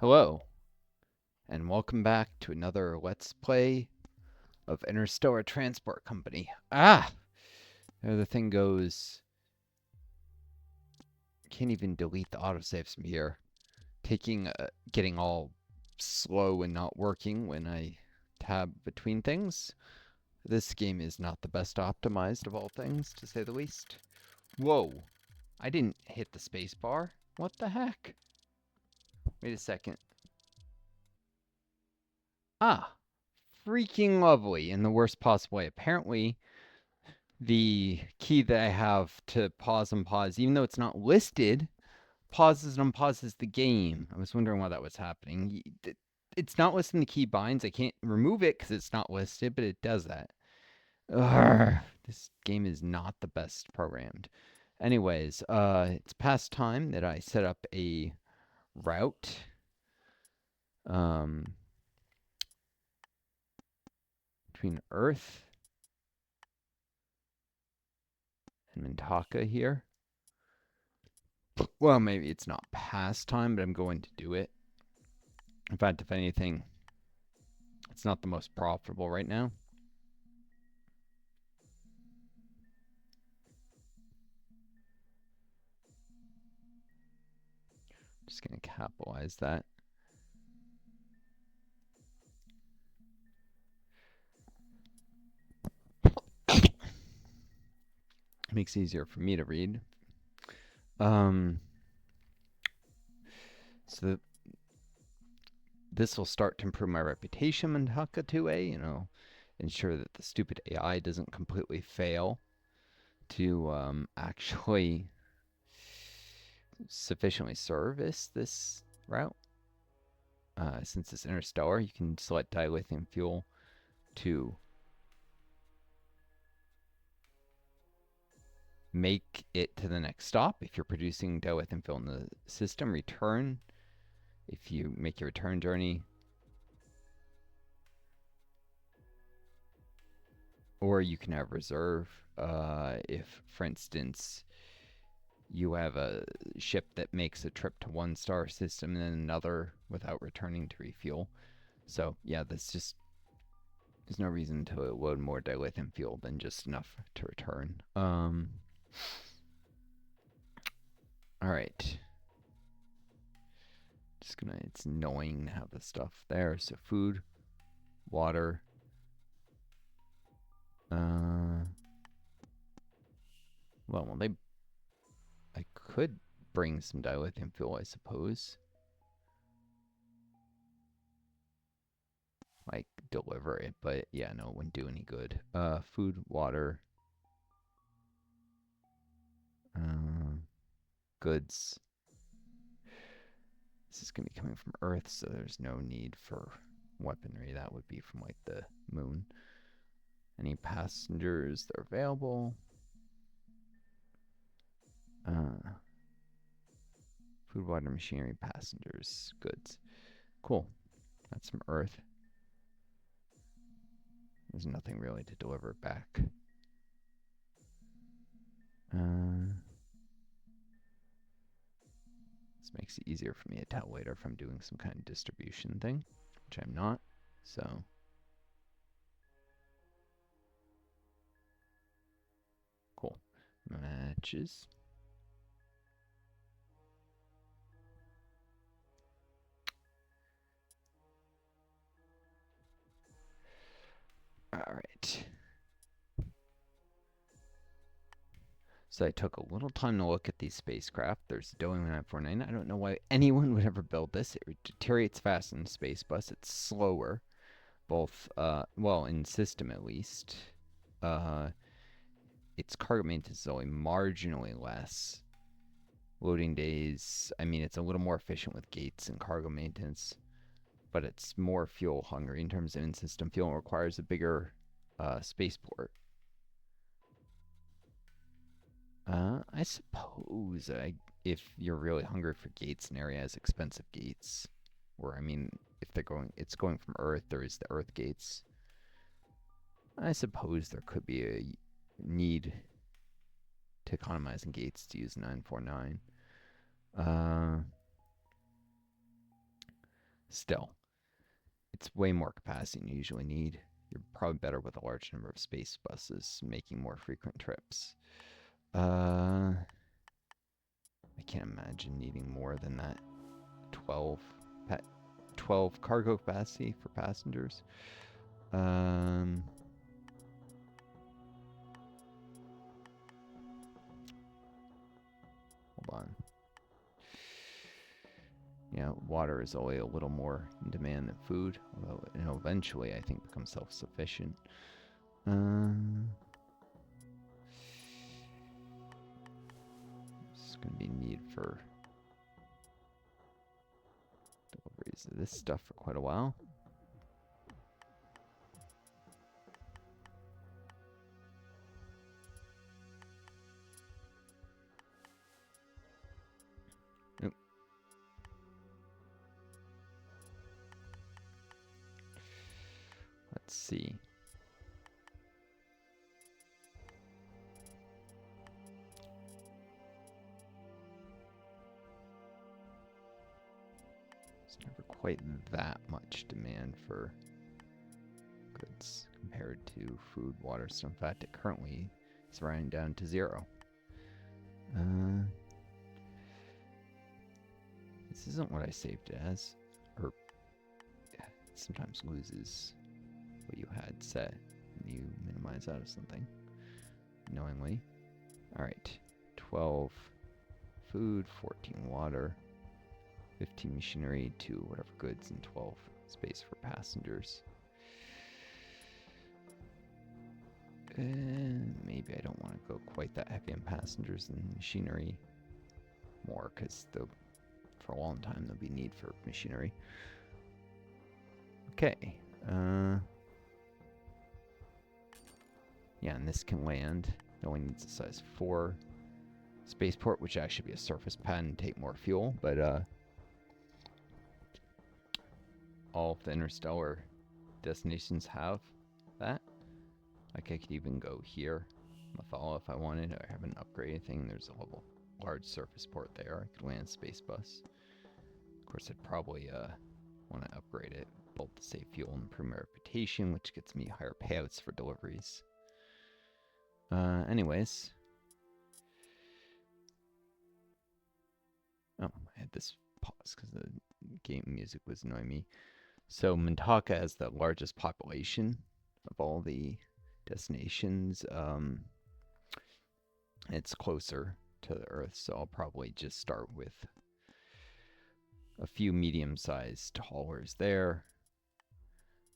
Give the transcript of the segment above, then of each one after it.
Hello, and welcome back to another Let's Play of Interstellar Transport Company. There the thing goes. Can't even delete the autosaves from here. Getting all slow and not working when I tab between things. This game is not the best optimized of all things, to say the least. Whoa, I didn't hit the space bar. What the heck? Wait a second. Ah, freaking lovely in the worst possible way. Apparently, the key that I have to pause and pause, even though it's not listed, pauses and unpauses the game. I was wondering why that was happening. It's not listed in the key binds. I can't remove it because it's not listed, but it does that. Urgh, this game is not the best programmed. Anyways, it's past time that I set up a route. Um, Between Earth and Mintaka here. Well, maybe it's not past time, but I'm going to do it. In fact, if anything, it's not the most profitable right now. Just going to capitalize that. Makes it easier for me to read. So this will start to improve my reputation in Hakka 2A, ensure that the stupid AI doesn't completely fail to actually sufficiently service this route. Since it's interstellar, you can select dilithium fuel to make it to the next stop. If you're producing dilithium fuel in the system, return. If you make your return journey, or you can have reserve. If, for instance, you have a ship that makes a trip to one star system and then another without returning to refuel. So yeah, there's no reason to load more dilithium fuel than just enough to return. All right. It's annoying to have the stuff there. So food, water. Well, I could bring some dilithium fuel, I suppose. Like, deliver it, but yeah, no, it wouldn't do any good. Food, water. Goods. This is going to be coming from Earth, so there's no need for weaponry. That would be from, like, the moon. Any passengers that are available? Food, water, machinery, passengers, goods. Cool. That's from Earth. There's nothing really to deliver back. This makes it easier for me to tell later if I'm doing some kind of distribution thing, which I'm not. So cool. Matches. All right. So I took a little time to look at these spacecraft. There's the Boeing 949. I don't know why anyone would ever build this. It deteriorates fast in space bus. It's slower, both, well, in system at least. Its cargo maintenance is only marginally less. Loading days, I mean, it's a little more efficient with gates and cargo maintenance, but it's more fuel hungry in terms of in-system fuel and requires a bigger spaceport. I suppose if you're really hungry for gates, an area has expensive gates, or I mean, if it's going from Earth, there is the Earth gates. I suppose there could be a need to economize in gates to use 949. still, it's way more capacity than you usually need. You're probably better with a large number of space buses making more frequent trips. I can't imagine needing more than that 12 12 cargo capacity for passengers. Hold on. Yeah, water is only a little more in demand than food, although eventually I think becomes self-sufficient. It's going to be need for deliveries of this stuff for quite a while. Let's see. There's never quite that much demand for goods compared to food, water. So in fact, it currently is running down to 0. This isn't what I saved it as, or yeah, it sometimes loses what you had set when you minimize out of something knowingly. All right, 12 food, 14 water, 15 machinery, 2 whatever goods, and 12 space for passengers. Maybe I don't want to go quite that heavy on passengers and machinery more, because for a long time there'll be need for machinery. Okay. Yeah, and this can land. It only needs a size 4 spaceport, which actually be a surface pad and take more fuel, but all of the interstellar destinations have that. Like I could even go here, Mathal, if I wanted. I haven't upgraded anything. There's a large surface port there. I could land space bus. Of course, I'd probably want to upgrade it both to save fuel and improve my reputation, which gets me higher payouts for deliveries. Anyways. Oh, I had this pause because the game music was annoying me. So Mintaka has the largest population of all the destinations. It's closer to the Earth, so I'll probably just start with a few medium-sized haulers there.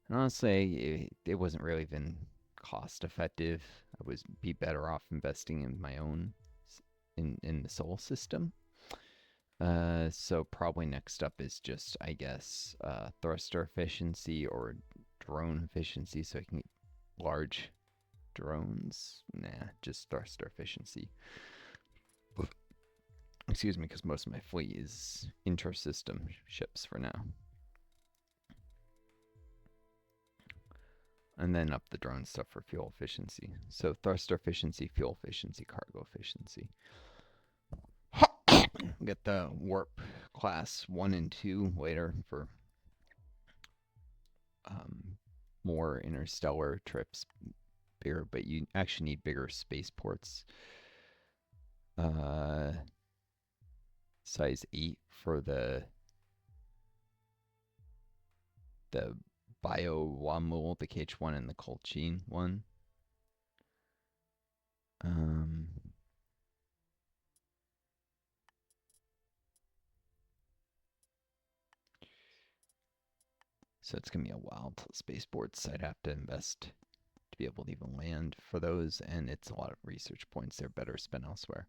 And honestly, it wasn't really even cost-effective. I would be better off investing in my own in the Sol system. So probably next up is just, I guess, thruster efficiency or drone efficiency, so I can get large drones. Nah, just thruster efficiency. Excuse me, because most of my fleet is intra-system ships for now. And then up the drone stuff for fuel efficiency. So thruster efficiency, fuel efficiency, cargo efficiency. Get the warp class 1 and 2 later for more interstellar trips, bigger, but you actually need bigger spaceports. Size 8 for the Bio-Wamul, the KH-1, and the Colchine one. So it's going to be a while till spaceports. I'd have to invest to be able to even land for those, and it's a lot of research points. They're better spent elsewhere.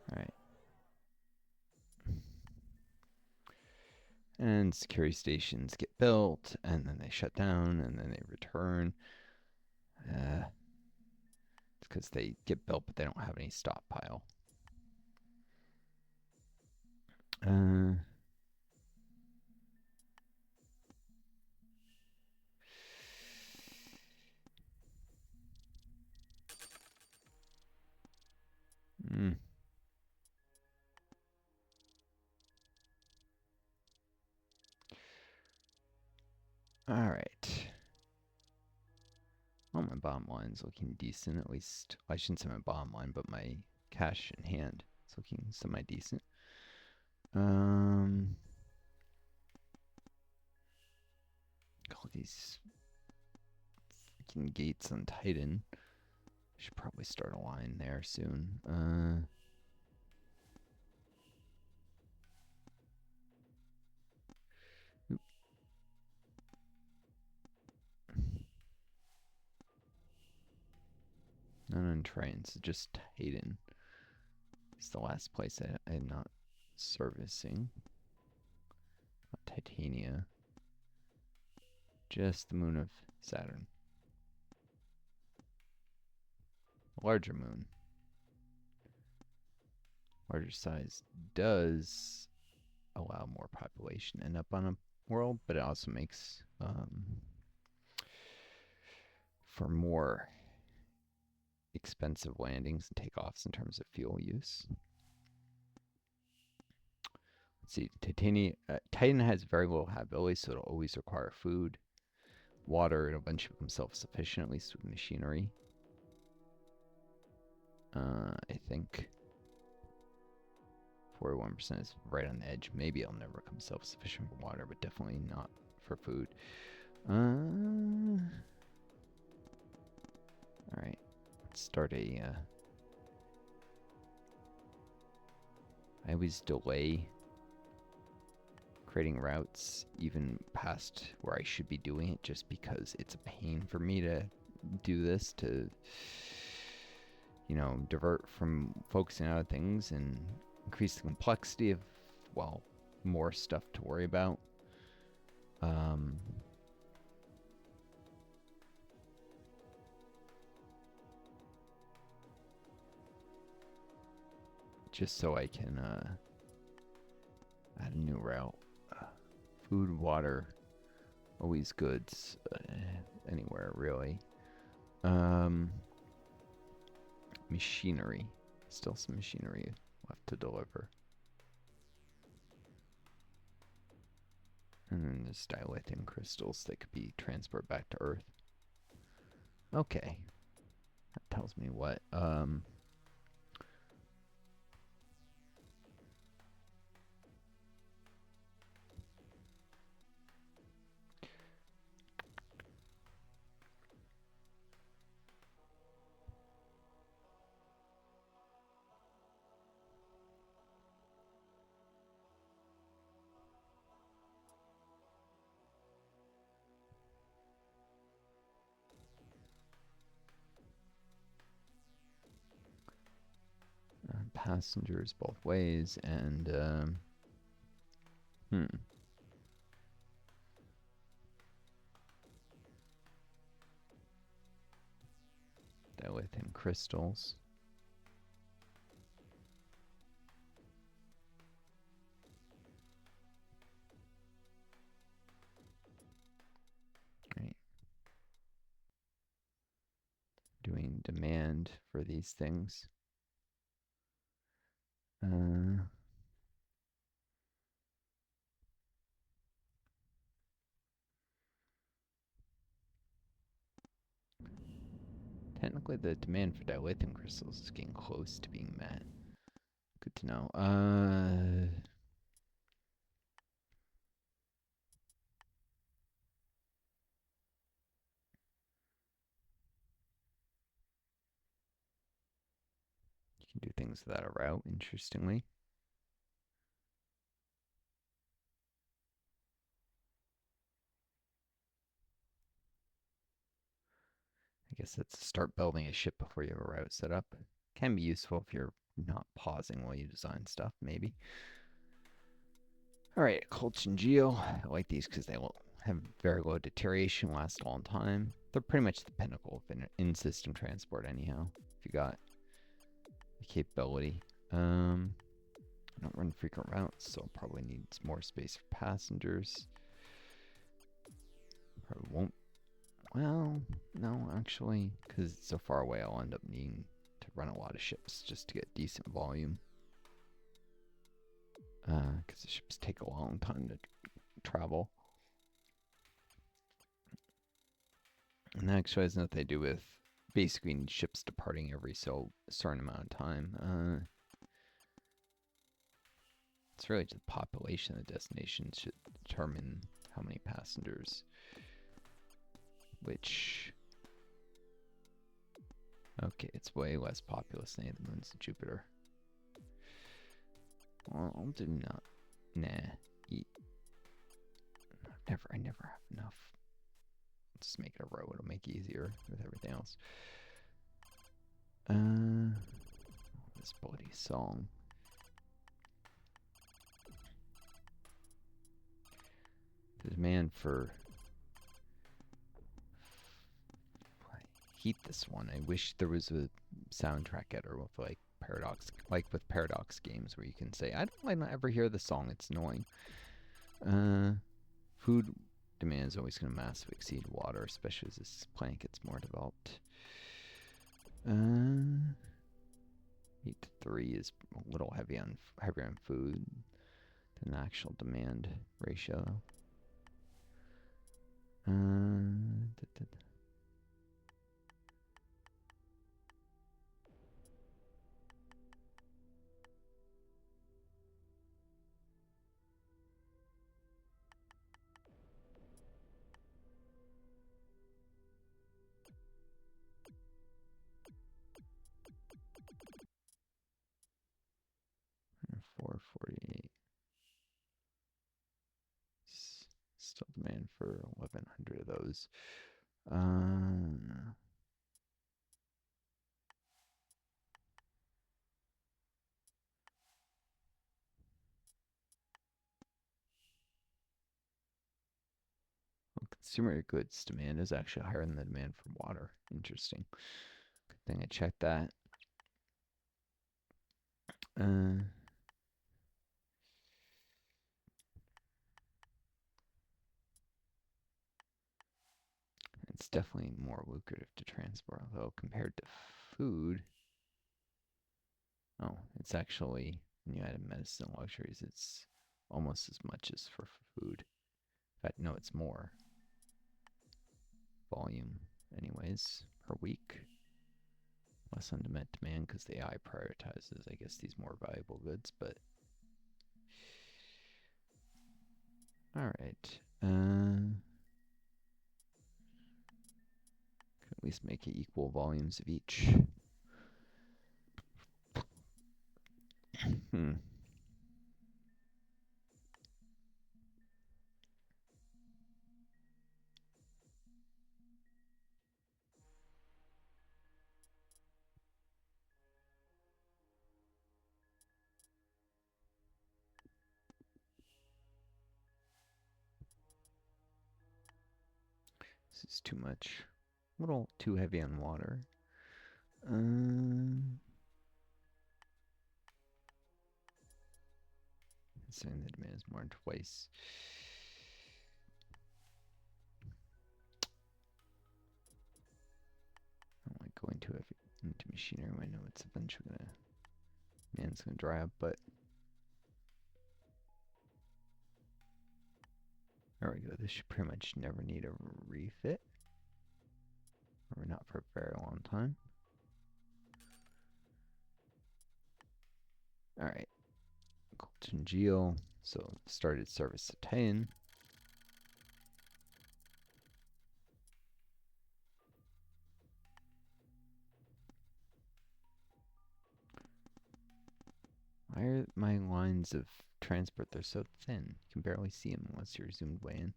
All right. And security stations get built, and then they shut down, and then they return. It's because they get built, but they don't have any stockpile. bottom line's looking decent, at least. Well, I shouldn't say my bottom line, but my cash in hand is looking semi-decent. All these freaking gates on Titan. Should probably start a line there soon. Not on trains, just Titan. It's the last place I'm not servicing. Not Titania. Just the moon of Saturn. Larger moon. Larger size does allow more population to end up on a world, but it also makes for more expensive landings and takeoffs in terms of fuel use. Let's see, Titan has very little habitability, so it'll always require food, water. It'll eventually become self-sufficient, at least with machinery. I think 41% is right on the edge. Maybe I'll never become self-sufficient for water, but definitely not for food. Alright. Let's start a... I always delay creating routes even past where I should be doing it, just because it's a pain for me to do this, to, you know, divert from focusing on other things and increase the complexity of, well, more stuff to worry about. Just so I can add a new route. Food, water, always goods, anywhere really. Machinery, still some machinery left to deliver. And then there's dilithium crystals that could be transported back to Earth. Okay, that tells me what. Passengers both ways, and dilithium crystals. Right. Doing demand for these things. Technically, the demand for dilithium crystals is getting close to being met. Good to know. You can do things without a route, interestingly. I guess that's start building a ship before you have a route set up. Can be useful if you're not pausing while you design stuff, maybe. All right, Colch and Geo. I like these because they will have very low deterioration, last a long time. They're pretty much the pinnacle of in-system transport anyhow, if you got the capability. I don't run frequent routes, so I'll probably need more space for passengers. Probably won't. Well, no, actually, because it's so far away, I'll end up needing to run a lot of ships just to get decent volume. Because the ships take a long time to travel. And that actually has nothing to do with basically need ships departing every certain amount of time. It's really the population of the destination should determine how many passengers. Which, okay, it's way less populous than any of the moons of Jupiter. Well, I'll do not. Nah. I never have enough. Just make it a row. It'll make it easier with everything else. This bloody song. The demand for. I hate this one. I wish there was a soundtrack editor with like paradox, like with paradox games, where you can say, I don't want to ever hear the song. It's annoying. Food demand is always going to massively exceed water, especially as this planet gets more developed. 8 to 3 is a little heavier on food than the actual demand ratio. 448. Still demand for 1,100 of those. Well, consumer goods demand is actually higher than the demand for water. Interesting. Good thing I checked that. It's definitely more lucrative to transport, although compared to food, oh, it's actually, when you add in medicine and luxuries, it's almost as much as for food. In fact, no, it's more volume, anyways, per week. Less unmet demand because the AI prioritizes, I guess, these more valuable goods, but all right. Could at least make it equal volumes of each. This is too much. A little too heavy on water. Saying the demand is more than twice. I don't like going too heavy into machinery. I know it's eventually it's gonna dry up, but there we go. This should pretty much never need a refit, or not for a very long time. All right, Colton Geo. So started service at 10. Why are my lines of transport, they're so thin? You can barely see them unless you're zoomed way in.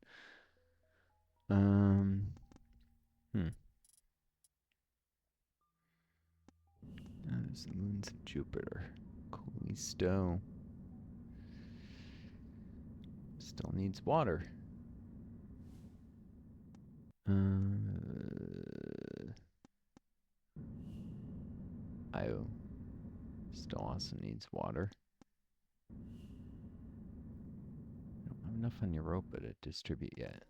There's the moons of Jupiter. Colonies still needs water. Io still also needs water. I don't have enough on Europa to distribute yet.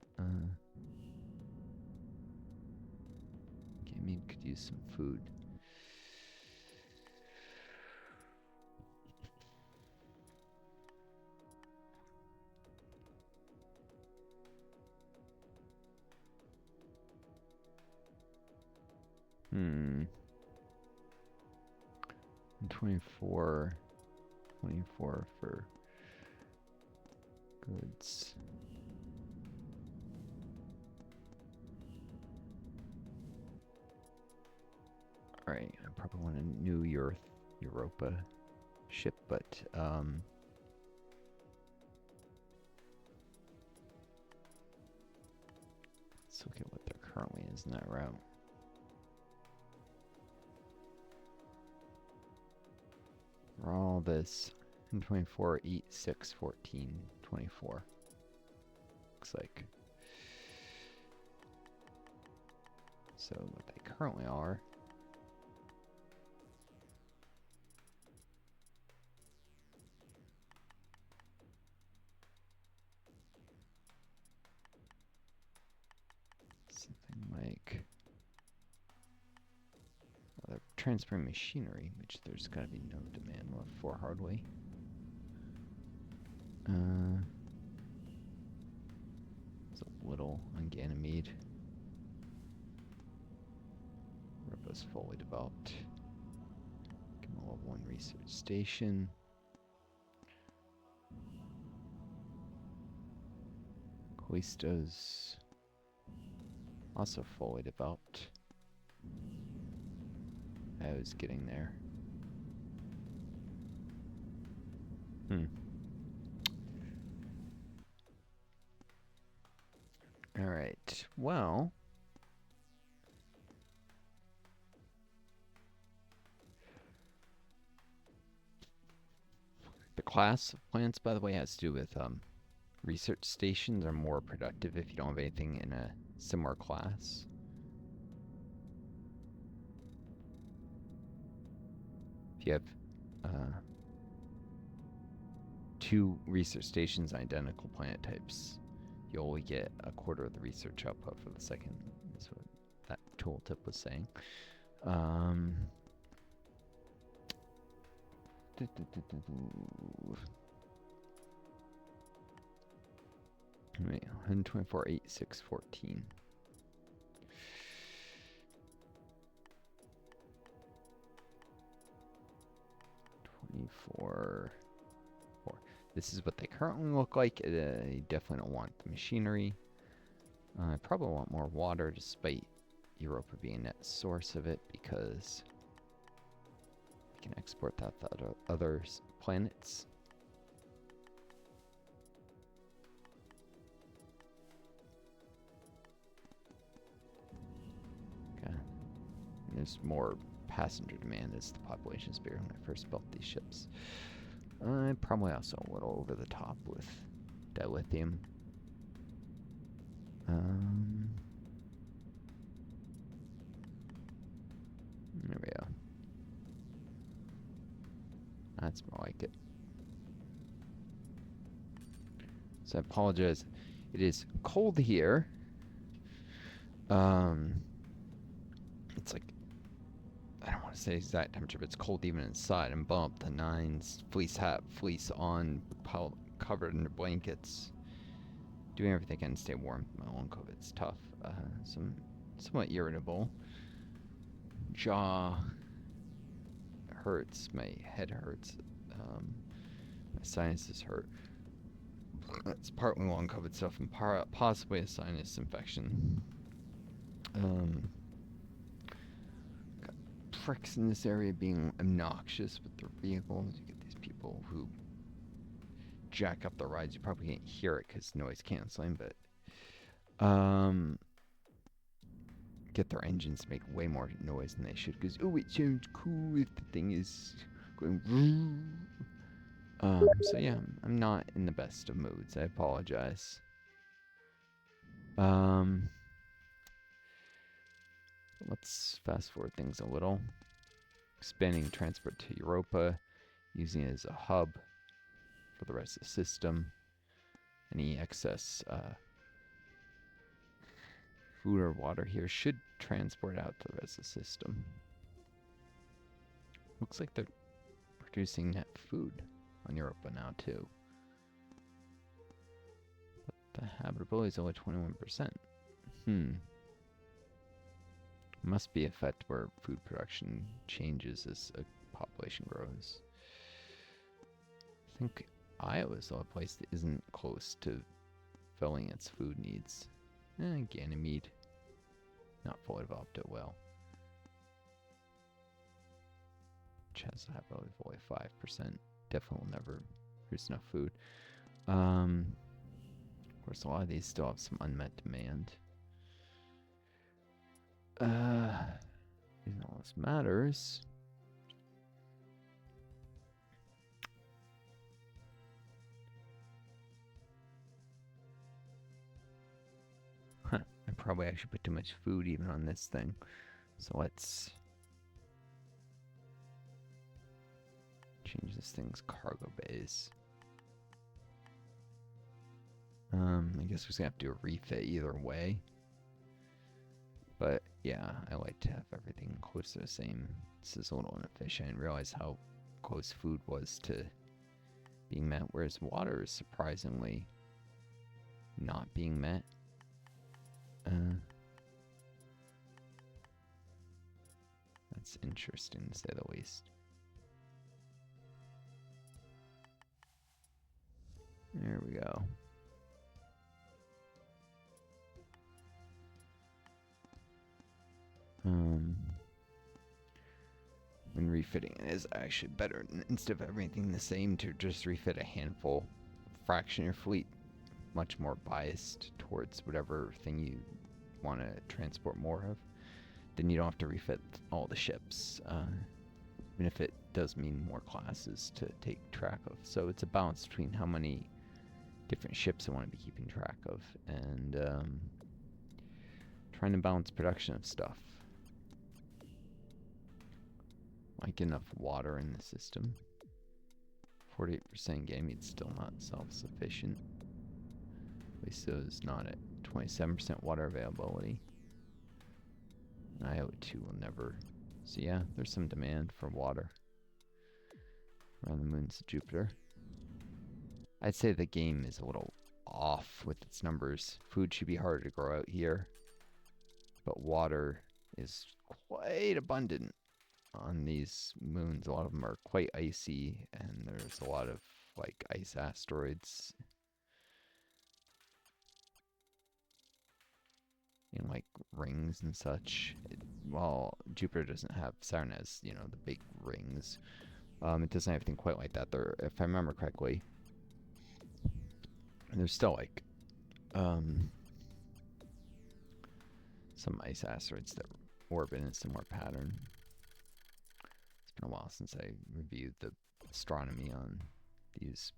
Gaming could use some food. Hmm. 24 for goods. Alright, I probably want a new Europa ship, but let's look at what there currently is in that route. For all this, 24, 8, 6, 14, 24. Looks like. So what they currently are. Something like transferring machinery, which there's gotta be no demand left for hardly. It's a little on Ganymede. Europa's fully developed. Give them a level 1 research station. Callisto's also fully developed. I was getting there. Alright, well. The class of plants, by the way, has to do with research stations are more productive if you don't have anything in a similar class. If you have 2 research stations, identical planet types, you only get a quarter of the research output for the second. That's what that tooltip was saying. 124, 8, 6, 14. 24. 4. This is what they currently look like. I definitely don't want the machinery. I probably want more water, despite Europa being a net source of it, because we can export that to other planets. Okay. And there's more passenger demand as the population's bigger when I first built these ships. Probably also a little over the top with dilithium. There we go. That's more like it. So I apologize. It is cold here. It's like, I don't want to say exact temperature, but it's cold even inside. I'm bumped to 9s, fleece hat, fleece on, covered under blankets. Doing everything I can to stay warm. My long COVID's tough. Somewhat irritable. Jaw hurts. My head hurts. My sinuses hurt. It's partly long COVID stuff and possibly a sinus infection. Got pricks in this area being obnoxious with their vehicles. You get these people who jack up the rides. You probably can't hear it because noise canceling, but get their engines to make way more noise than they should because, oh, it sounds cool if the thing is going so yeah, I'm not in the best of moods. I apologize. Let's fast forward things a little. Expanding transport to Europa, using it as a hub for the rest of the system. Any excess food or water here should transport out to the rest of the system. Looks like they're producing net food on Europa now too. But the habitability is only 21%. Must be a effect where food production changes as a population grows. I think Iowa's the only place that isn't close to filling its food needs. Ganymede. Not fully developed it well. Which has a probability of only 5%. Definitely will never produce enough food. Of course, a lot of these still have some unmet demand. Reason all this matters. Huh, I probably actually put too much food even on this thing. So let's change this thing's cargo bays. I guess we're just gonna have to do a refit either way. But yeah, I like to have everything close to the same. This is a little inefficient. I didn't realize how close food was to being met, whereas water is surprisingly not being met. That's interesting to say the least. There we go. When refitting it is actually better, instead of everything the same, to just refit a handful, fraction of your fleet, much more biased towards whatever thing you want to transport more of. Then you don't have to refit all the ships, even if it does mean more classes to take track of. So it's a balance between how many different ships I want to be keeping track of and trying to balance production of stuff. Like enough water in the system. 48% Ganymede's still not self-sufficient. At least it was not at 27% water availability. IO2 will never. So yeah, there's some demand for water around the moons of Jupiter. I'd say the game is a little off with its numbers. Food should be harder to grow out here, but water is quite abundant on these moons. A lot of them are quite icy, and there's a lot of like ice asteroids in like rings and such. While Jupiter doesn't have, Saturn has, you know, the big rings. It doesn't have anything quite like that. There, if I remember correctly, there's still like some ice asteroids that orbit in a similar pattern. It's been a while since I reviewed the astronomy on these.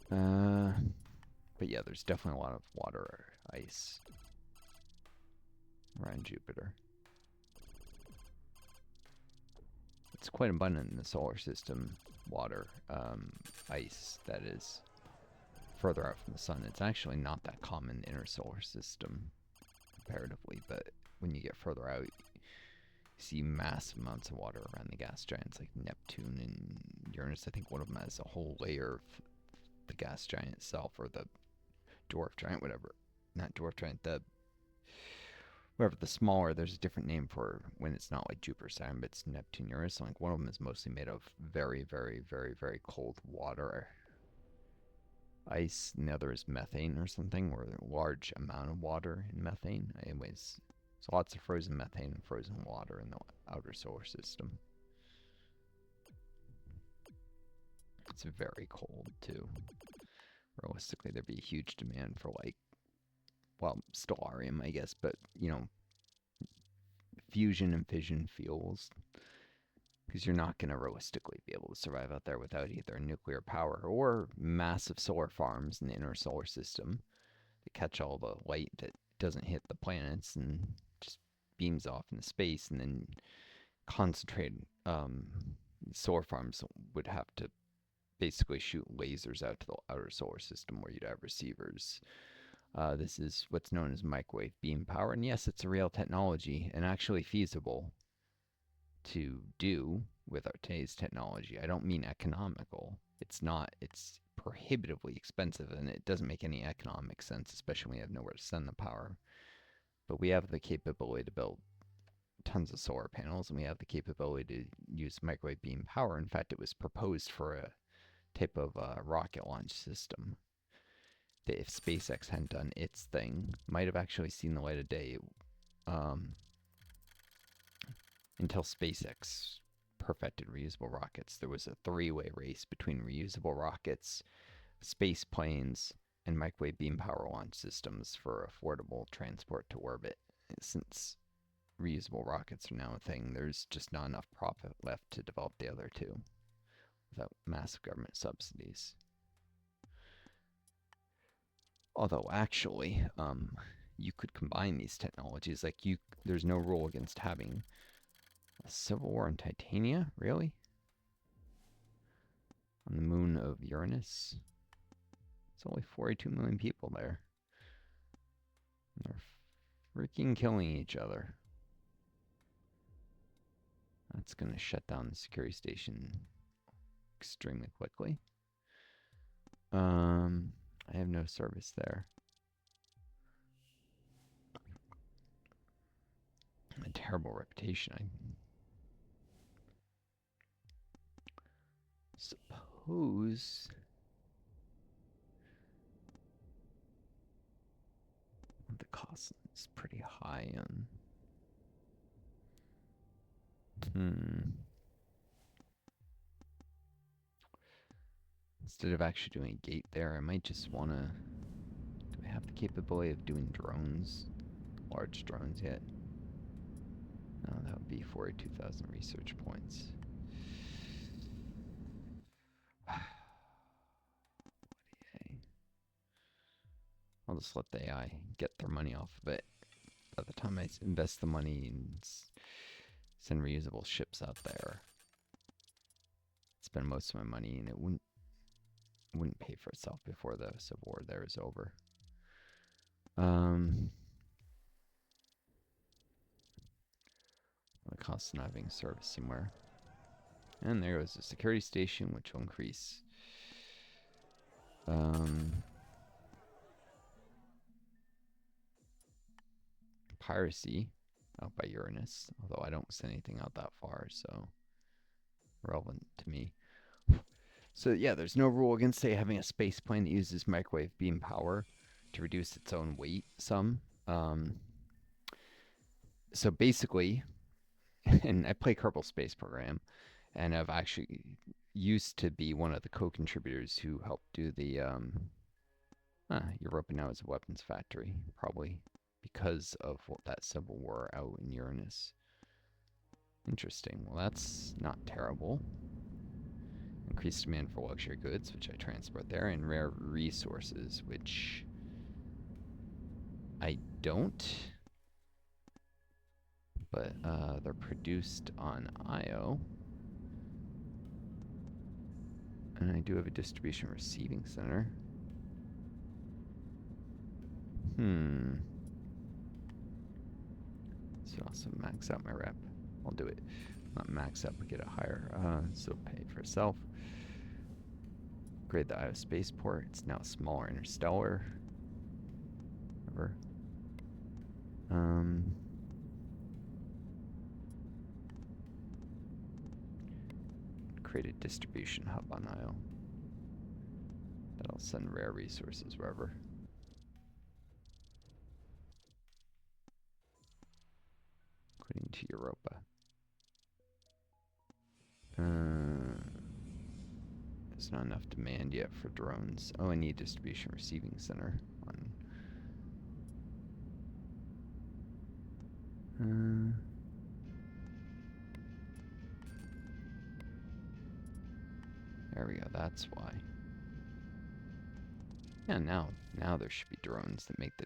But yeah, there's definitely a lot of water ice around Jupiter. It's quite abundant in the solar system, water, ice, that is, further out from the sun. It's actually not that common in the inner solar system, comparatively, but when you get further out, you see massive amounts of water around the gas giants like Neptune and Uranus. I think one of them has a whole layer of the gas giant itself, or the dwarf giant, whatever. Not dwarf giant, the whatever, the smaller, there's a different name for when it's not like Jupiter, Saturn, but it's Neptune, Uranus. So like one of them is mostly made of very, very, very, very cold water ice, and the other is methane or something, or a large amount of water in methane. Anyways, so lots of frozen methane and frozen water in the outer solar system. It's very cold too. Realistically, there'd be a huge demand for like, well, stellarium, I guess, but you know, fusion and fission fuels, because you're not going to realistically be able to survive out there without either nuclear power or massive solar farms in the inner solar system that catch all the light that doesn't hit the planets and just beams off into space, and then concentrate. Solar farms would have to basically shoot lasers out to the outer solar system where you'd have receivers. This is what's known as microwave beam power, and yes, it's a real technology and actually feasible to do with our today's technology. I don't mean economical. It's not. It's prohibitively expensive, and it doesn't make any economic sense, especially when you have nowhere to send the power. But we have the capability to build tons of solar panels, and we have the capability to use microwave beam power. In fact, it was proposed for a type of rocket launch system that if SpaceX hadn't done its thing, might have actually seen the light of day until SpaceX perfected reusable rockets. There was a three-way race between reusable rockets, space planes, and microwave beam power launch systems for affordable transport to orbit. Since reusable rockets are now a thing, there's just not enough profit left to develop the other two without massive government subsidies. Although actually, you could combine these technologies. Like there's no rule against having a civil war in Titania, really? On the moon of Uranus? It's only 42 million people there. And they're freaking killing each other. That's going to shut down the security station extremely quickly. I have no service there. A terrible reputation. I suppose the cost is pretty high on. Instead of actually doing a gate there, I might just want to. Do I have the capability of doing drones? Large drones yet? No, that would be 42,000 research points. I'll just let the AI get their money off of it. By the time I invest the money and send reusable ships out there, spend most of my money, and it wouldn't pay for itself before the Civil War there is over. The cost of not having service somewhere. And there goes the security station, which will increase. Piracy out by Uranus, although I don't send anything out that far, so relevant to me. So yeah, there's no rule against, say, having a space plane that uses microwave beam power to reduce its own weight some. So basically, and I play Kerbal Space Program, and I've actually used to be one of the co-contributors who helped do the Europa now is a weapons factory, probably because of that civil war out in Uranus. Interesting. Well, that's not terrible. Increased demand for luxury goods, which I transport there, and rare resources, which I don't. But they're produced on Io. And I do have a distribution receiving center. So also max out my rep. I'll do it. Not max up, but get it higher. So pay for itself. Upgrade the Io spaceport. It's now smaller interstellar. Whatever. Create a distribution hub on Io. That'll send rare resources wherever. Including to Europa. There's not enough demand yet for drones. Oh, I need distribution receiving center on. There we go. That's why. Yeah, now there should be drones that make the.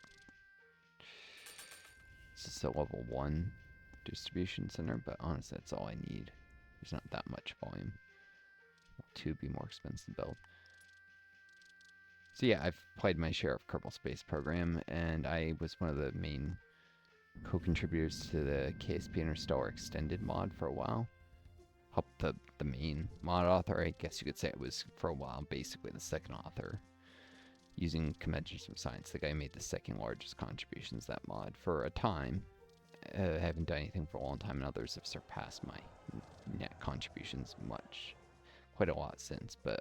This is a level 1 distribution center, but honestly, that's all I need. There's not that much volume. Level 2 would be more expensive to build. So yeah, I've played my share of Kerbal Space Program, and I was one of the main co-contributors to the KSP Interstellar Extended mod for a while. Helped the main mod author, I guess you could say it was for a while, basically the second author. using conventions from science. The guy who made the second largest contributions to that mod for a time. I haven't done anything for a long time, and others have surpassed my net contributions quite a lot since. But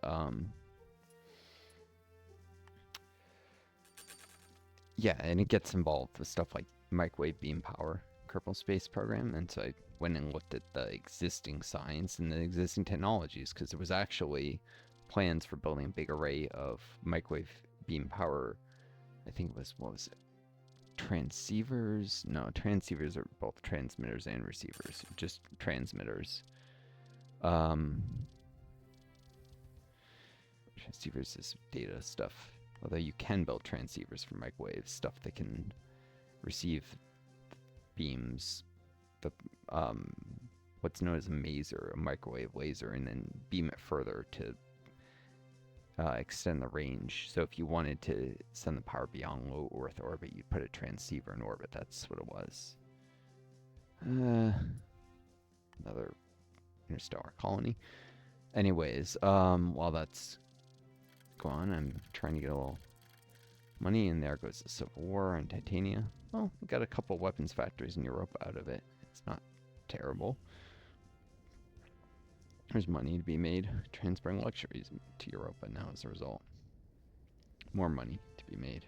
yeah, and it gets involved with stuff like microwave beam power, Kerbal Space Program, and so I went and looked at the existing science and the existing technologies, because there was actually plans for building a big array of microwave beam power. I think it was, what was it? Transceivers? No, transceivers are both transmitters and receivers. Just transmitters. Transceivers is data stuff. Although you can build transceivers for microwave stuff that can receive beams, the what's known as a maser, a microwave laser, and then beam it further to extend the range. So if you wanted to send the power beyond low Earth orbit, you'd put a transceiver in orbit. That's what it was. Another interstellar colony. Anyways, while that's going on, I'm trying to get a little money, and there goes the Civil War and Titania. Well, we got a couple weapons factories in Europe out of it. It's not terrible. There's money to be made transferring luxuries to Europa now as a result. More money to be made.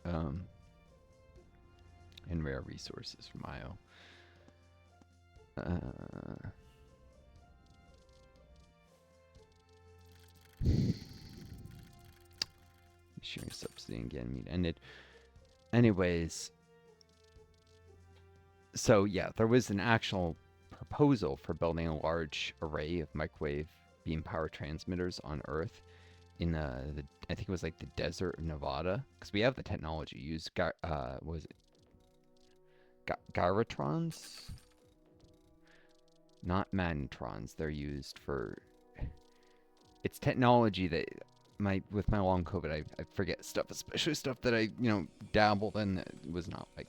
And rare resources from IO. Sharing subsidy and Ganymede ended. Anyways, so yeah, there was an actual proposal for building a large array of microwave beam power transmitters on Earth in I think it was like the desert of Nevada, because we have the technology. Use was it gyrotrons? Not magnetrons. They're used for. It's technology that with my long COVID, I forget stuff, especially stuff that I dabbled in that was not like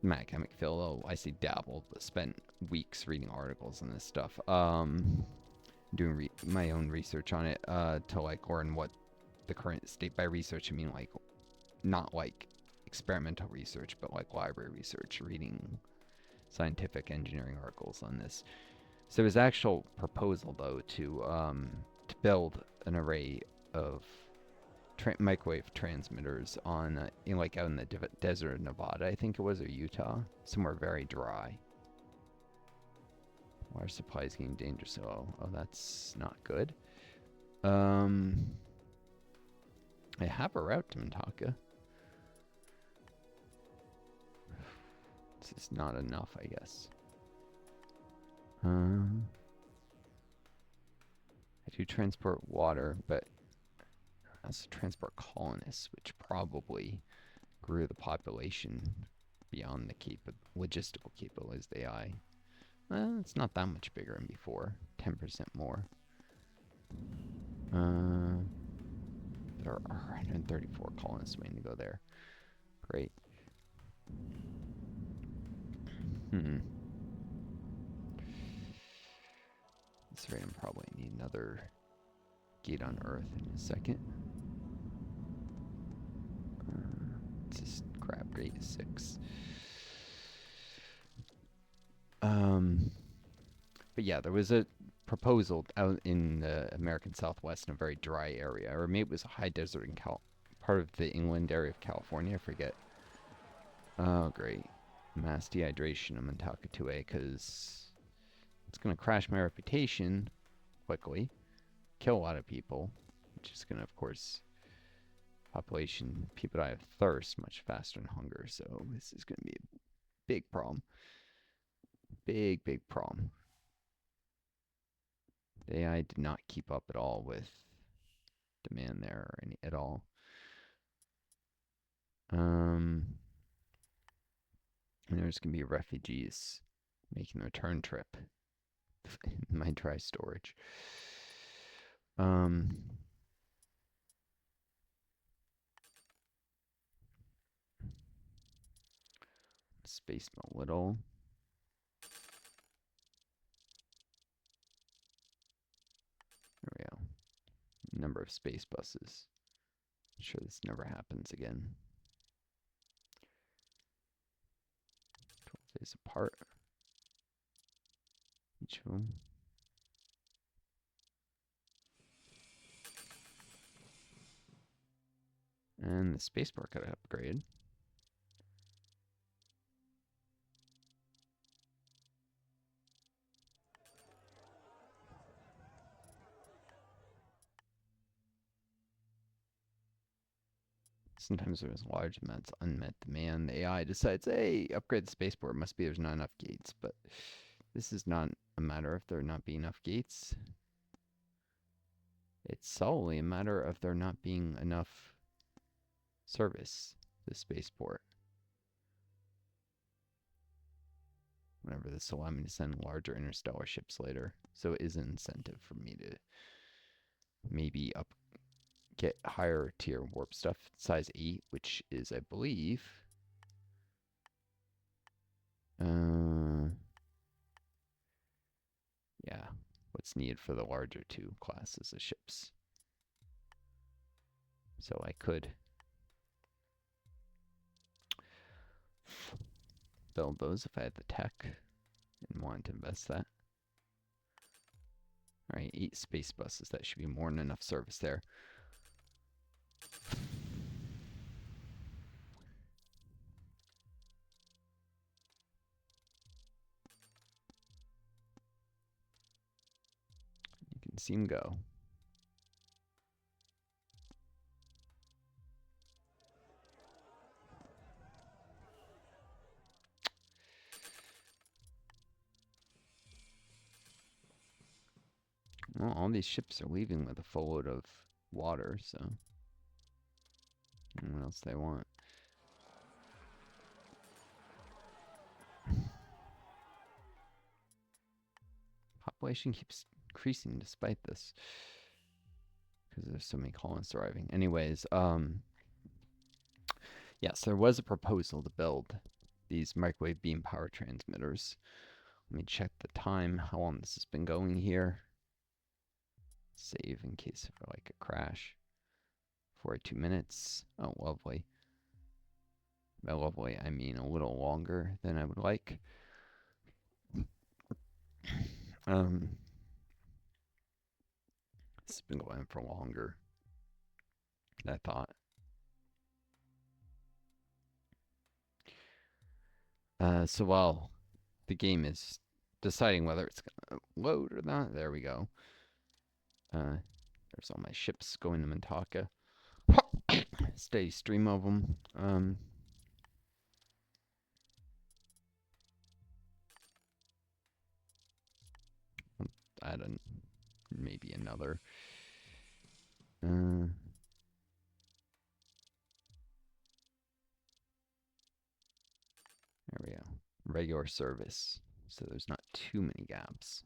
my academic field. Oh, I say dabbled, but spent weeks reading articles on this stuff. Doing my own research on it to like learn what the current state. By research, I mean like not like experimental research, but like library research, reading scientific engineering articles on this. So there's actual proposal though to build an array of microwave transmitters on out in the desert of Nevada, I think it was, or Utah, somewhere very dry. Water supply is getting dangerously low. Oh, that's not good. I have a route to Mintaka. This is not enough, I guess. I do transport water, but I also transport colonists, which probably grew the population beyond the logistical capabilities of AI. Well, it's not that much bigger than before. 10% more. There are 134 colonists waiting to go there. Great. This rate, I'm probably need another gate on Earth in a second. Let's just grab rate 6. But yeah, there was a proposal out in the American Southwest in a very dry area, or maybe it was a high desert in part of the inland area of California, I forget. Oh, great. Mass dehydration in Mintaka 2A, because it's going to crash my reputation quickly, kill a lot of people, which is going to, of course, people die of thirst much faster than hunger, so this is going to be a big problem. Big problem. The AI did not keep up at all with demand there at all. And there's going to be refugees making the return trip in my dry storage. Space a little. There we go. number of space buses. I'm sure this never happens again. 12 days apart. Each of them. And the spaceport got upgraded. Sometimes there's large amounts of unmet demand. The AI decides, hey, upgrade the spaceport. Must be there's not enough gates. But this is not a matter of there not being enough gates. It's solely a matter of there not being enough service to the spaceport. Whenever this will allow me to send larger interstellar ships later. So it is an incentive for me to maybe get higher tier warp stuff, size 8, which is, I believe, yeah, what's needed for the larger 2 classes of ships. So I could build those if I had the tech and wanted to invest that. All right, 8 space buses. That should be more than enough service there. You can see them go. Well, all these ships are leaving with a full load of water, so and what else they want? Population keeps increasing despite this, because there's so many colonists arriving. Anyways, yes, there was a proposal to build these microwave beam power transmitters. Let me check the time, how long this has been going here. Save in case of like a crash. 42 minutes. Oh, lovely. By lovely, I mean a little longer than I would like. This has been going on for longer than I thought. So while the game is deciding whether it's going to load or not, there we go. There's all my ships going to Mintaka. Steady stream of them. Add maybe another. There we go. Regular service. So there's not too many gaps.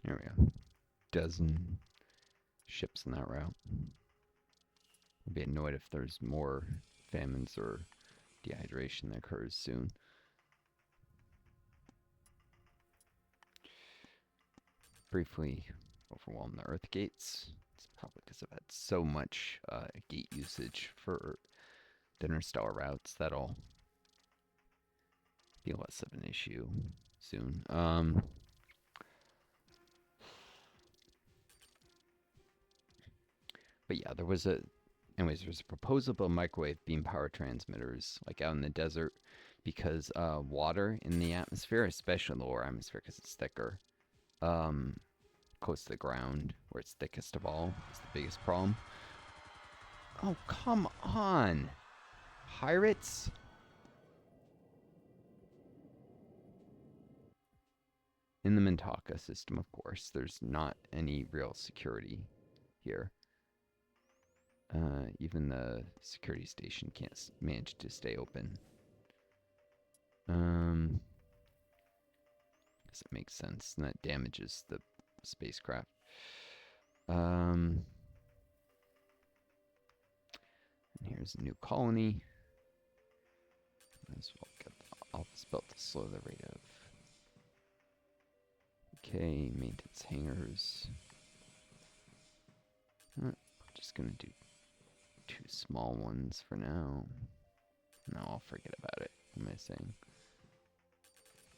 There we go. Dozen ships in that route. I'll be annoyed if there's more famines or dehydration that occurs soon. Briefly overwhelm the Earth gates. It's probably because I've had so much gate usage for the interstellar routes that'll be less of an issue soon. But yeah, there was a proposal about microwave beam power transmitters, like out in the desert, because water in the atmosphere, especially in the lower atmosphere, because it's thicker, close to the ground, where it's thickest of all, is the biggest problem. Oh, come on! Pirates? In the Mintaka system, of course, there's not any real security here. Even the security station can't manage to stay open. Because it makes sense, and that damages the spacecraft. And here's a new colony. As well get the office built to slow the rate of. Okay, maintenance hangars. I'm just gonna do 2 small ones for now. No, I'll forget about it. What am I saying?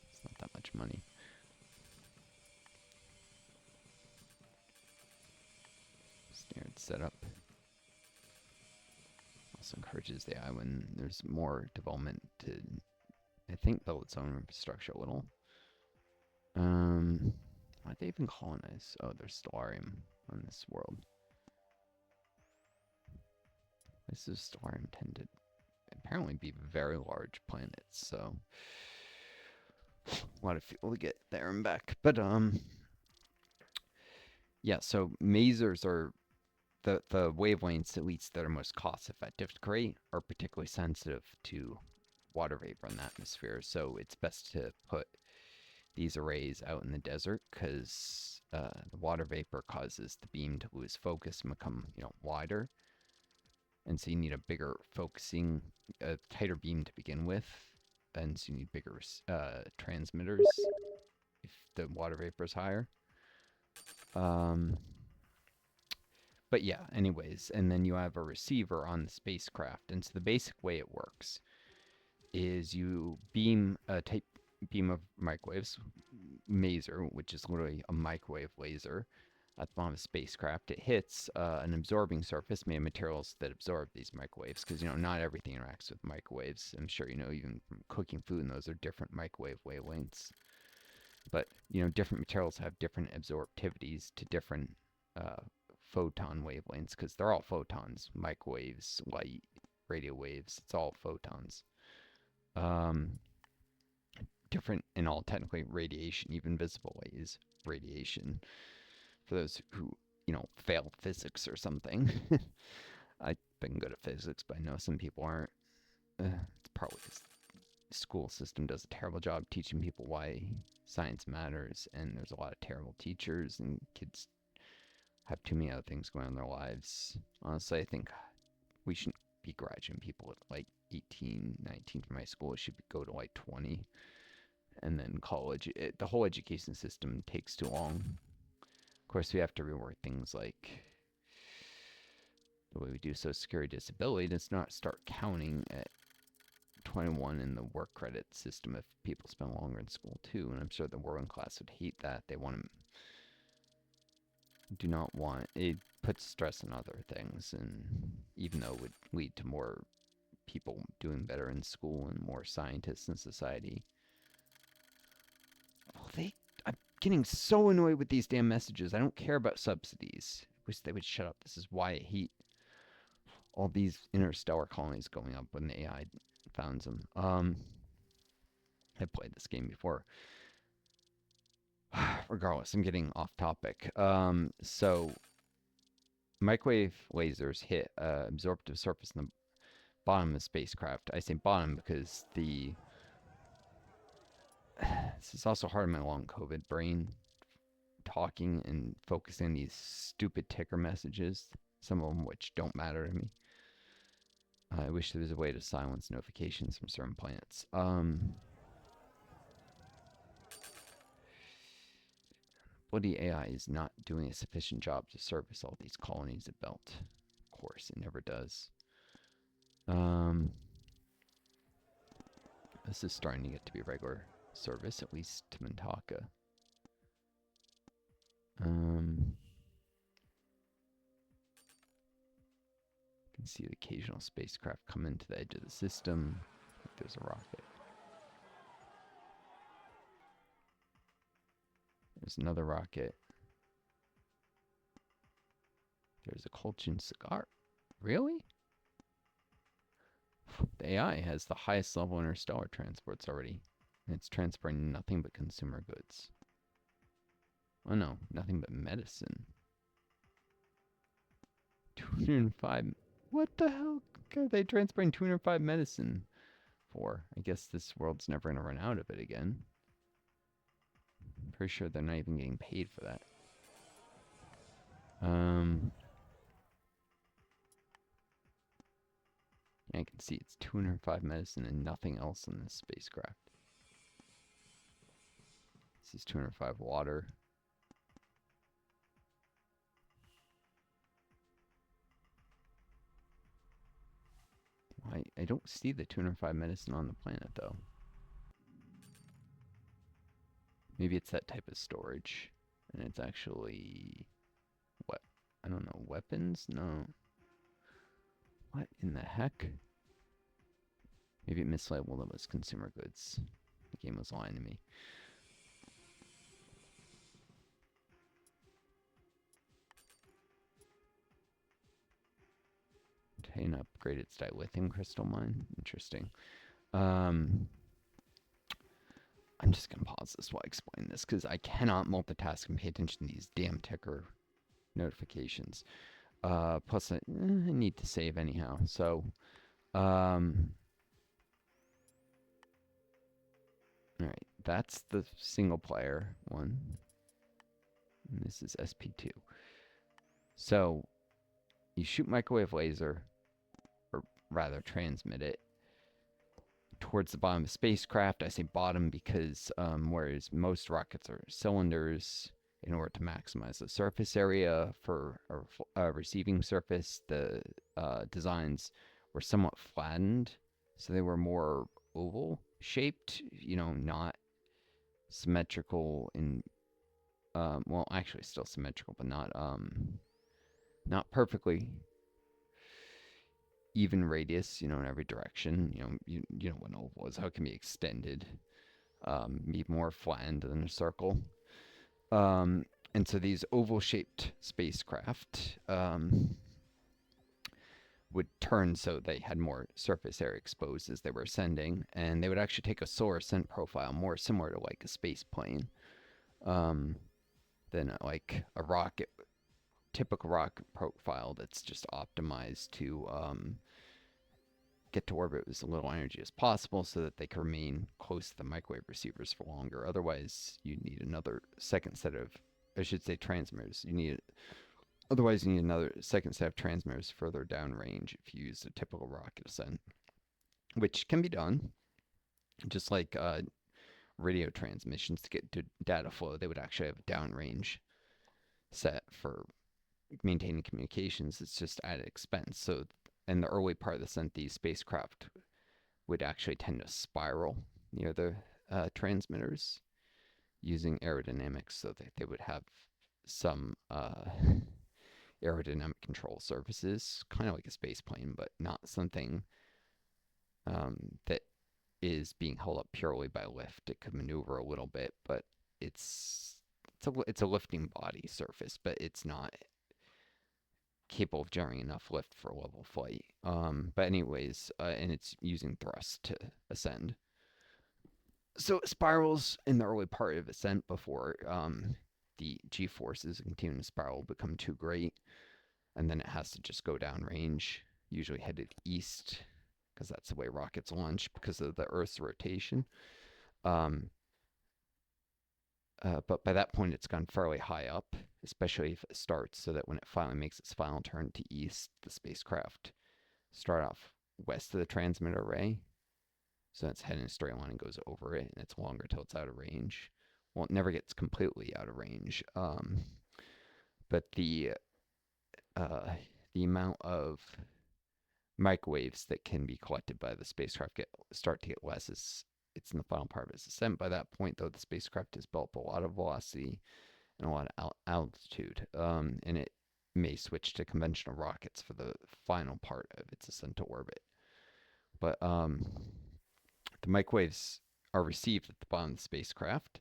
It's not that much money. Standard setup. Also encourages the AI when there's more development to, I think, build its own infrastructure a little. Why'd they even colonize? Oh, there's Stellarium on this world. This is Stellarium tend to apparently be very large planets, so a lot of fuel to get there and back. But yeah, so masers are the wavelengths, at least that are most cost effective to create, are particularly sensitive to water vapor in the atmosphere. So it's best to put these arrays out in the desert because the water vapor causes the beam to lose focus and become, wider. And so you need a bigger focusing, a tighter beam to begin with. And so you need bigger transmitters if the water vapor is higher. But yeah, anyways, and then you have a receiver on the spacecraft. And so the basic way it works is you beam a type beam of microwaves, maser, which is literally a microwave laser, at the bottom of the spacecraft. It hits an absorbing surface made of materials that absorb these microwaves, because not everything interacts with microwaves. I'm sure even from cooking food, and those are different microwave wavelengths. But different materials have different absorptivities to different photon wavelengths, because they're all photons: microwaves, light, radio waves. It's all photons. Different in all technically radiation, even visible light is radiation. For those who failed physics or something. I've been good at physics, but I know some people aren't. It's probably because the school system does a terrible job teaching people why science matters, and there's a lot of terrible teachers, and kids have too many other things going on in their lives. Honestly, I think we shouldn't be graduating people at like 18, 19 from high school. It should go to like 20. And then college. The whole education system takes too long. Of course, we have to rework things like the way we do Social Security disability. Does not start counting at 21 in the work credit system if people spend longer in school too. And I'm sure the working class would hate that. They do not want it. Puts stress on other things, and even though it would lead to more people doing better in school and more scientists in society. Oh, I'm getting so annoyed with these damn messages. I don't care about subsidies. I wish they would shut up. This is why I hate all these interstellar colonies going up when the AI founds them. I've played this game before. Regardless, I'm getting off topic. So microwave lasers hit absorptive surface in the bottom of the spacecraft. I say bottom because this is also hard in my long COVID brain, talking and focusing on these stupid ticker messages, some of them which don't matter to me. I wish there was a way to silence notifications from certain planets. Bloody AI is not doing a sufficient job to service all these colonies it built. Of course, it never does. This is starting to get to be regular service, at least to Mintaka. You can see the occasional spacecraft come into the edge of the system. There's a rocket. There's another rocket. There's a Colchin cigar. Really? The AI has the highest level interstellar transports already. And it's transporting nothing but consumer goods. Oh no, nothing but medicine. 205. What the hell are they transporting 205 medicine for? I guess this world's never going to run out of it again. Pretty sure they're not even getting paid for that. I can see it's 205 medicine and nothing else in this spacecraft. This is 205 water. I don't see the 205 medicine on the planet, though. Maybe it's that type of storage. And it's actually... What? I don't know. Weapons? No. What in the heck? Maybe it mislabeled it as consumer goods. The game was lying to me. Obtain upgraded dilithium crystal mine. Interesting. I'm just going to pause this while I explain this, because I cannot multitask and pay attention to these damn ticker notifications. Plus, I need to save anyhow. So, all right, that's the single player one. And this is SP2. So, you shoot microwave laser, or rather transmit it, towards the bottom of the spacecraft. I say bottom because whereas most rockets are cylinders, in order to maximize the surface area for a receiving surface, the designs were somewhat flattened, so they were more oval shaped, not symmetrical in well, actually still symmetrical, but not perfectly even radius, in every direction. You know what an oval is, how it can be extended, be more flattened than a circle. And so these oval-shaped spacecraft would turn so they had more surface area exposed as they were ascending, and they would actually take a solar ascent profile more similar to like a space plane than like a rocket, typical rocket profile that's just optimized to get to orbit with as little energy as possible so that they can remain close to the microwave receivers for longer. Otherwise, you need another second set of, I should say, transmitters. Otherwise, you need another second set of transmitters further downrange if you use a typical rocket ascent, which can be done. Just like radio transmissions to get to data flow, they would actually have a downrange set for maintaining communications. It's just added expense. So in the early part of the ascent, these spacecraft would actually tend to spiral near the transmitters using aerodynamics, so that they would have some aerodynamic control surfaces, kind of like a space plane, but not something that is being held up purely by lift. It could maneuver a little bit, but it's a lifting body surface, but it's not capable of generating enough lift for a level flight. But anyways, and it's using thrust to ascend. So it spirals in the early part of ascent before the G-forces and continuing to spiral become too great, and then it has to just go downrange, usually headed east, because that's the way rockets launch because of the Earth's rotation. But by that point, it's gone fairly high up, especially if it starts, so that when it finally makes its final turn to east, the spacecraft start off west of the transmitter array. So it's heading in a straight line and goes over it, and it's longer till it's out of range. Well, it never gets completely out of range. But the amount of microwaves that can be collected by the spacecraft start to get less as it's in the final part of its ascent. By that point, though, the spacecraft has built up a lot of velocity and a lot of altitude, and it may switch to conventional rockets for the final part of its ascent to orbit. But the microwaves are received at the bottom of the spacecraft,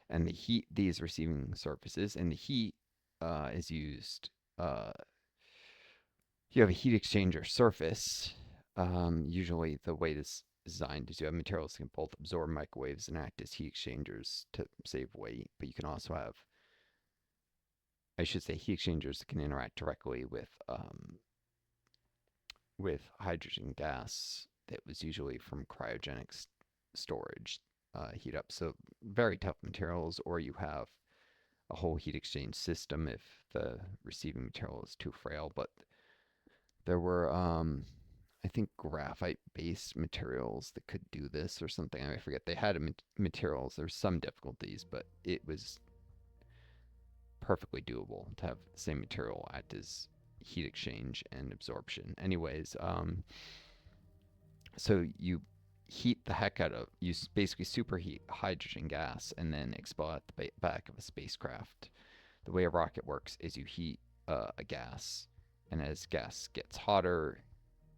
and the heat these receiving surfaces, and the heat is used. You have a heat exchanger surface. Usually, the way this is designed is you have materials that can both absorb microwaves and act as heat exchangers to save weight, but you can also have, I should say, heat exchangers that can interact directly with hydrogen gas that was usually from cryogenic storage. heat up. So very tough materials, or you have a whole heat exchange system if the receiving material is too frail. But there were, I think, graphite-based materials that could do this or something. I forget. They had materials. There's some difficulties, but it was perfectly doable to have the same material act as heat exchange and absorption. Anyways, so you heat the heck out of, you basically superheat hydrogen gas and then expel at the back of a spacecraft. The way a rocket works is you heat a gas, and as gas gets hotter,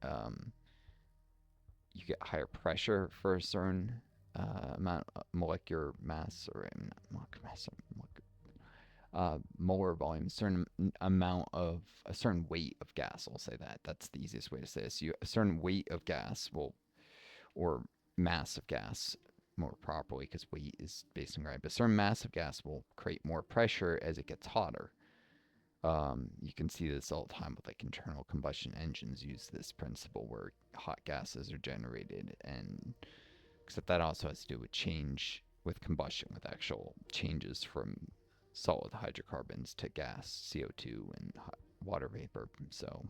um, you get higher pressure for a certain amount of molecular mass, or not molecular mass, molar volume, a certain amount of a certain weight of gas. I'll say that. That's the easiest way to say this. A certain weight of gas will, or mass of gas more properly, because weight is based on gravity. But a certain mass of gas will create more pressure as it gets hotter. You can see this all the time with like internal combustion engines use this principle where hot gases are generated, and except that also has to do with change with combustion, with actual changes from solid hydrocarbons to gas, CO2, and water vapor. So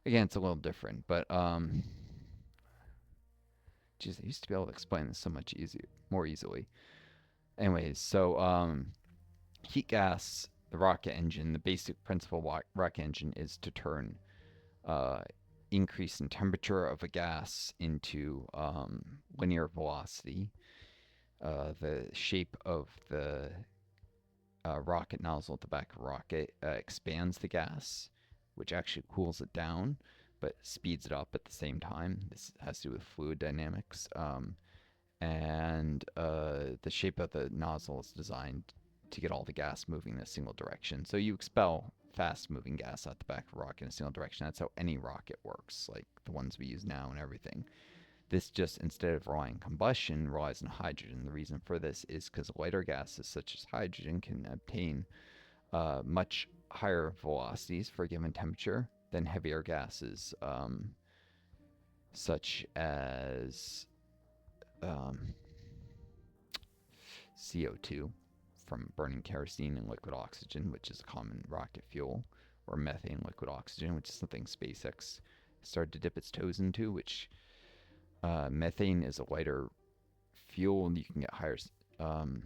again, it's a little different, but geez, I used to be able to explain this so much more easily. Anyways, so heat gas, the rocket engine, the basic principle of rocket engine is to turn uh, increase in temperature of a gas into linear velocity. The shape of the rocket nozzle at the back of a rocket expands the gas, which actually cools it down, but speeds it up at the same time. This has to do with fluid dynamics. And the shape of the nozzle is designed to get all the gas moving in a single direction. So you expel fast moving gas out the back of a rocket in a single direction. That's how any rocket works, like the ones we use now and everything. This just, instead of relying on combustion, relies on hydrogen. The reason for this is because lighter gases such as hydrogen can obtain much higher velocities for a given temperature than heavier gases, such as um, CO2 from burning kerosene and liquid oxygen, which is a common rocket fuel, or methane liquid oxygen, which is something SpaceX started to dip its toes into, which methane is a lighter fuel, and um,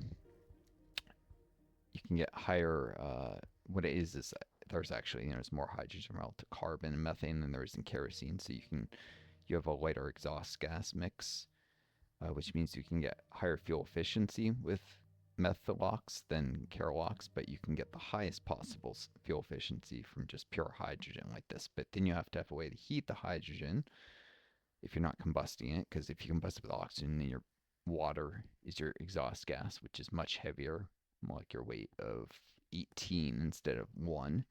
you can get higher, what it is there's actually, there's more hydrogen relative to carbon in methane than there is in kerosene, so you have a lighter exhaust gas mix, which means you can get higher fuel efficiency with methalox than kerolox, but you can get the highest possible fuel efficiency from just pure hydrogen like this. But then you have to have a way to heat the hydrogen if you're not combusting it, because if you combust it with oxygen, then your water is your exhaust gas, which is much heavier, molecular weight of 18 instead of 1.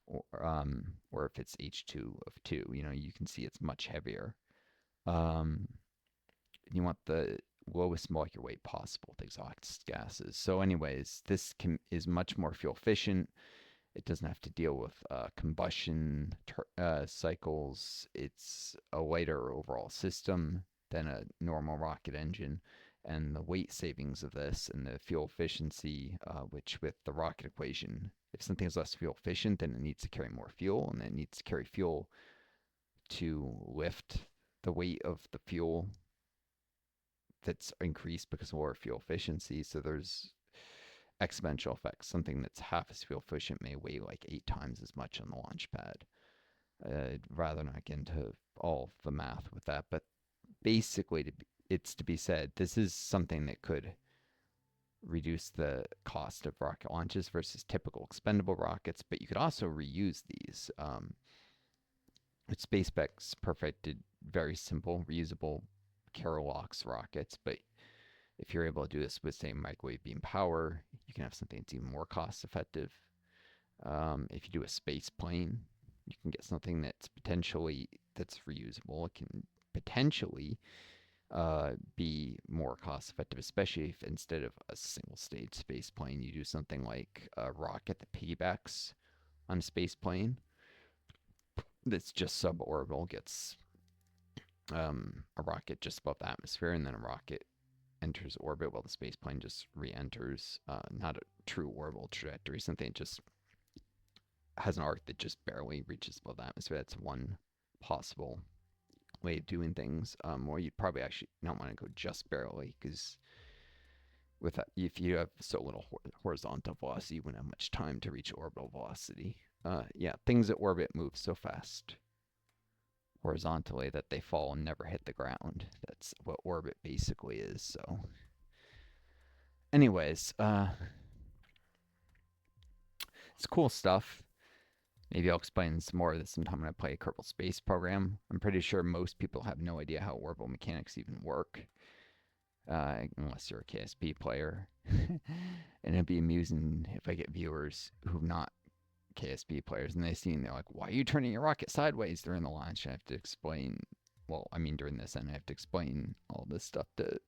Or if it's H2 of 2, you can see it's much heavier. Um, you want the lowest molecular weight possible with exhaust gases. So, anyways, is much more fuel efficient. It doesn't have to deal with combustion cycles. It's a lighter overall system than a normal rocket engine. And the weight savings of this and the fuel efficiency, which with the rocket equation, if something is less fuel efficient, then it needs to carry more fuel, and then it needs to carry fuel to lift the weight of the fuel that's increased because of lower fuel efficiency. So there's exponential effects. Something that's half as fuel efficient may weigh like 8 times as much on the launch pad. I'd rather not get into all the math with that, but basically, it's to be said, this is something that could reduce the cost of rocket launches versus typical expendable rockets, but you could also reuse these. SpaceX perfected very simple, reusable Kerolox rockets, but if you're able to do this with, say, microwave beam power, you can have something that's even more cost effective. If you do a space plane, you can get something that's reusable. It can potentially be more cost effective, especially if instead of a single stage space plane, you do something like a rocket that piggybacks on a space plane that's just suborbital, gets a rocket just above the atmosphere, and then a rocket enters orbit while the space plane just re-enters. Not a true orbital trajectory, something that just has an arc that just barely reaches above the atmosphere. That's one possible way of doing things. Or you'd probably actually not want to go just barely, because with that, if you have so little horizontal velocity, you wouldn't have much time to reach orbital velocity. Yeah, things that orbit move so fast horizontally that they fall and never hit the ground. That's what orbit basically is. So, anyways, it's cool stuff. Maybe I'll explain some more of this sometime when I play a Kerbal Space Program. I'm pretty sure most people have no idea how orbital mechanics even work, unless you're a KSP player. And it'd be amusing if I get viewers who've not KSP players and they see and they're like, "Why are you turning your rocket sideways during the launch?" I have to explain. Well, I mean during this, and I have to explain all this stuff to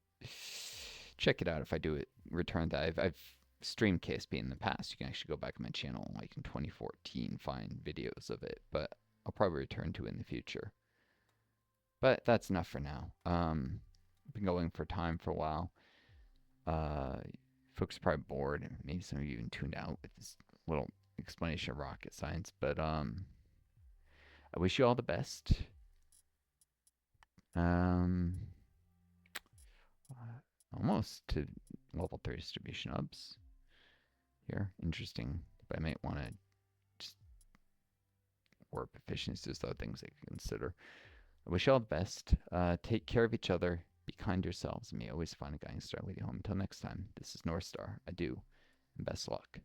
check it out. If I do it, return that. I've streamed KSP in the past. You can actually go back on my channel, like in 2014, find videos of it. But I'll probably return to it in the future. But that's enough for now. I've been going for time for a while. Folks are probably bored, and maybe some of you even tuned out with this little explanation of rocket science. But I wish you all the best. Um, almost to level 3 distribution hubs here. Interesting. But I might want to just warp efficiency. There's other things I can consider. I wish you all the best. Take care of each other. Be kind to yourselves. And may always find a guiding star leading home. Until next time, this is Northstar. Adieu, and best luck.